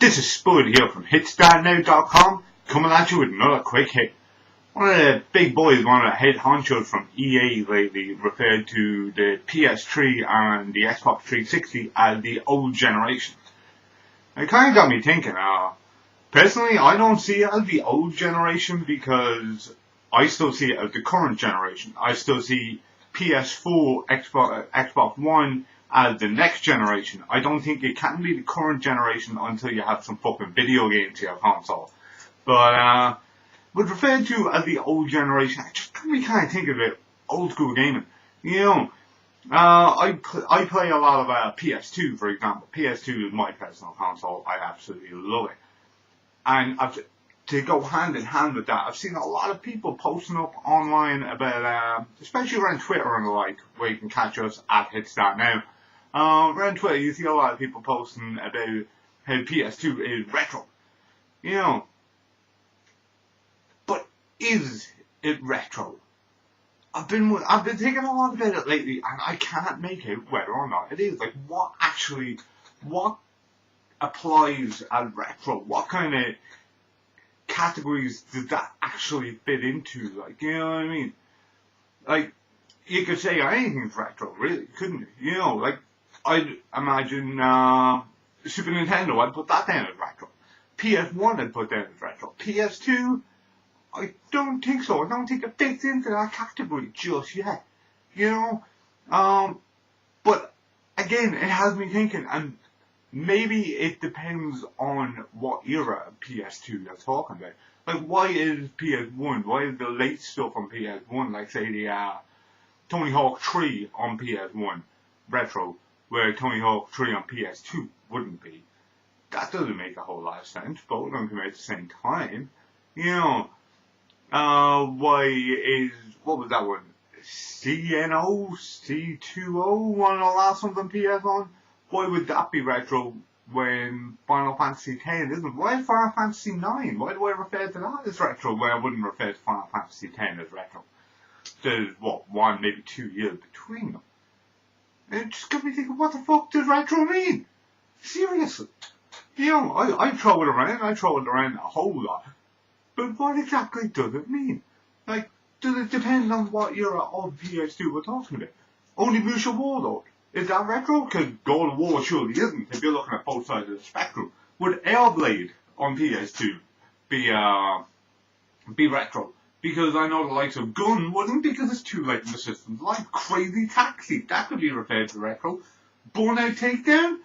This is Spud here from hitstartnow.com, coming at you with another quick hit. One of the big boys, one of the head honchos from EA lately, referred to the PS3 and the Xbox 360 as the old generation. It kind of got me thinking, personally I don't see it as the old generation because I still see it as the current generation. I still see PS4, Xbox One as the next generation. I don't think it can be the current generation until you have some fucking video games to your console. But with referred to as the old generation, I just really kind of think of it old school gaming. You know, I play a lot of PS2, for example. PS2 is my personal console. I absolutely love it. And to go hand in hand with that, I've seen a lot of people posting up online about, especially around Twitter and the like, where you can catch us at hitstartnow. Around Twitter, you see a lot of people posting about how PS2 is retro. You know, but is it retro? I've been thinking a lot about it lately, and I can't make out whether or not it is. Like, what applies as retro? What kind of categories does that actually fit into? Like, you know what I mean? Like, you could say anything's retro, really, couldn't you? You know, like, I'd imagine Super Nintendo, I'd put that down as retro. PS1, I'd put down as retro. PS2, I don't think so. I don't think it fits into that category just yet. You know? But, again, it has me thinking, and maybe it depends on what era of PS2 you're talking about. Like, why is PS1, why is the late stuff on PS1, like, say, the Tony Hawk 3 on PS1 retro, where Tony Hawk 3 on PS2 wouldn't be? That doesn't make a whole lot of sense. Both of them come out at the same time. You know, why is, what was that one? CNO, C20, one of the last ones on PS1? Why would that be retro when Final Fantasy X isn't? Why is Final Fantasy IX? Why do I refer to that as retro when I wouldn't refer to Final Fantasy X as retro? There's, what, 1, maybe 2 years between them. And it just got me thinking, what the fuck does retro mean? Seriously. You know, I throw it around a whole lot. But what exactly does it mean? Like, does it depend on what era of PS2 we're talking about? Only Onimusha Warlord. Is that retro? Because God of War surely isn't, if you're looking at both sides of the spectrum. Would Airblade on PS2 be retro? Because I know the likes of Gun wouldn't, because it's too late in the system. Like Crazy Taxi, that could be referred to retro. Burnout Takedown?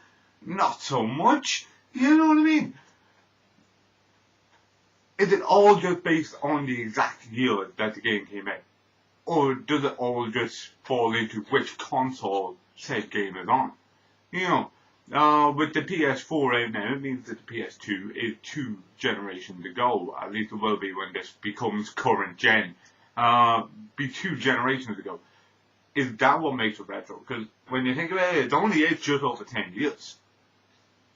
Not so much. You know what I mean? Is it all just based on the exact year that the game came out? Or does it all just fall into which console said game is on? You know, with the PS4 out now, it means that the PS2 is 2 generations ago. At least it will be when this becomes current gen. Be 2 generations ago. Is that what makes it retro? Because when you think about it, it only is just over 10 years.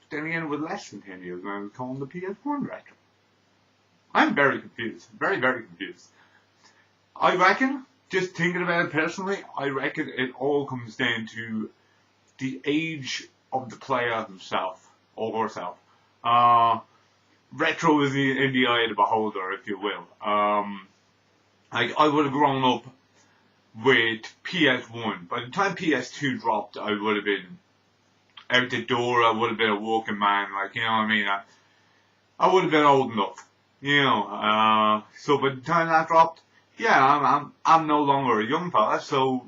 Then again, with less than 10 years, and I was calling the PS1 retro. I'm very confused. Very, very confused. I reckon, just thinking about it personally, I reckon it all comes down to the age of the player himself, or herself. Retro is in the eye of the beholder, if you will. Like, I would have grown up with PS1. By the time PS2 dropped, I would have been out the door. I would have been a working man. Like, you know what I mean? I would have been old enough. You know, so by the time that dropped, yeah, I'm no longer a young fella, so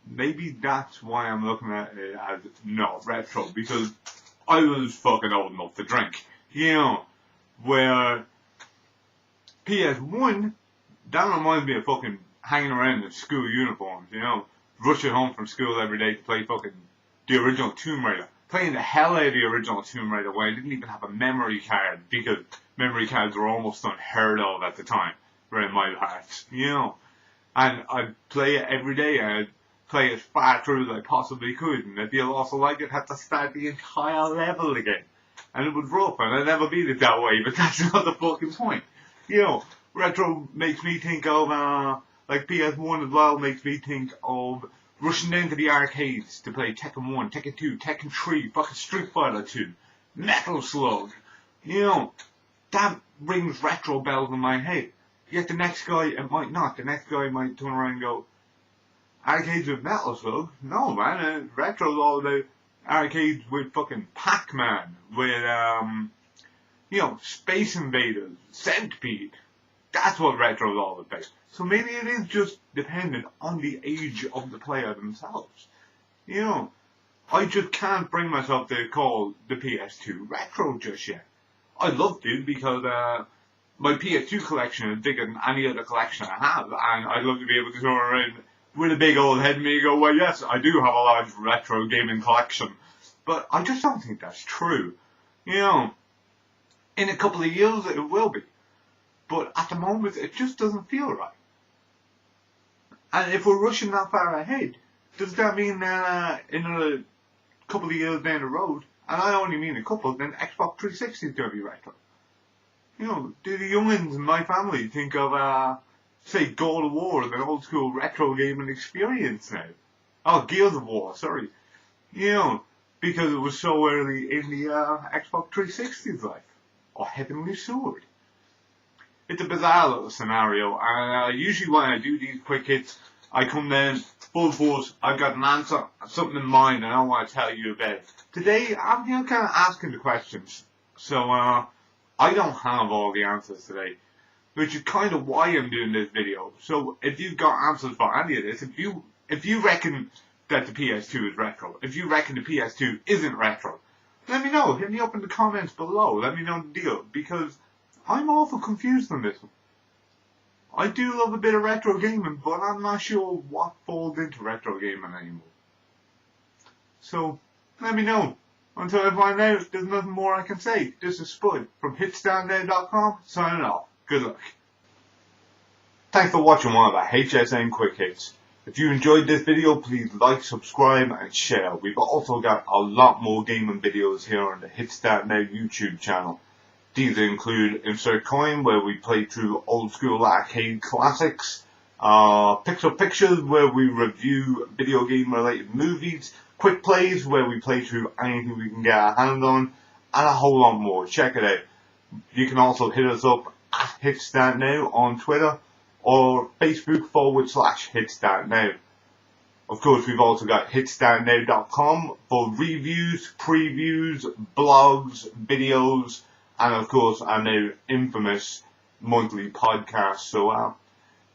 maybe that's why I'm looking at it as not retro, because I was fucking old enough to drink. You know, where PS1, that reminds me of fucking hanging around in school uniforms, you know, rushing home from school every day to play fucking the original Tomb Raider. Playing the hell out of the original Tomb Raider where I didn't even have a memory card, because memory cards were almost unheard of at the time, around my parts, you know. And I'd play it every day, and I'd play as far through as I possibly could, and if you'll also like it, had to start the entire level again. And it was rough, and I never beat it that way, but that's not the fucking point. You know, retro makes me think of, like PS1 as well, makes me think of rushing down to the arcades to play Tekken 1, Tekken 2, Tekken 3, fucking Street Fighter 2, Metal Slug, You know, that rings retro bells in my head. Yet the next guy, it might not. The next guy might turn around and go, arcades with metal stuff? No, man. Retro's all about arcades with fucking Pac-Man, with, Space Invaders, Centipede. That's what retro's all about. So maybe it is just dependent on the age of the player themselves. You know, I just can't bring myself to call the PS2 retro just yet. I love to because my PS2 collection is bigger than any other collection I have, and I'd love to be able to turn around with a big old head and me and go, well, yes, I do have a large retro gaming collection. But I just don't think that's true. You know, in a couple of years it will be. But at the moment it just doesn't feel right. And if we're rushing that far ahead, does that mean that in a couple of years down the road, and I only mean a couple, then Xbox 360 is going to be retro? You know, do the youngins in my family think of, say, God of War as an old school retro gaming experience now? Oh, Gears of War, sorry. You know, because it was so early in the Xbox 360's life. Or Heavenly Sword. It's a bizarre little scenario, and usually when I do these quick hits, I come down full force, I've got an answer, something in mind, and I want to tell you about it. Today, I'm kind of asking the questions, so I don't have all the answers today, which is kind of why I'm doing this video. So if you've got answers for any of this, if you reckon that the PS2 is retro, if you reckon the PS2 isn't retro, let me know. Hit me up in the comments below. Let me know the deal, because I'm awful confused on this one. I do love a bit of retro gaming, but I'm not sure what falls into retro gaming anymore. So, let me know. Until I find out, there's nothing more I can say. This is Spud from hitstartnow.com, signing off. Good luck. Thanks for watching one of our HSN Quick Hits. If you enjoyed this video, please like, subscribe and share. We've also got a lot more gaming videos here on the Hit Start Now YouTube channel. These include Insert Coin, where we play through old school arcade classics, Pixel Pictures, where we review video game related movies, Quick Plays, where we play through anything we can get our hands on, and a whole lot more. Check it out. You can also hit us up at Hit Start Now on Twitter, or Facebook.com/HitStartNow. Of course, we've also got hitstartnow.com for reviews, previews, blogs, videos, and of course our now infamous monthly podcast. So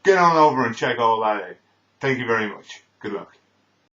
get on over and check all that out. Thank you very much. Good luck.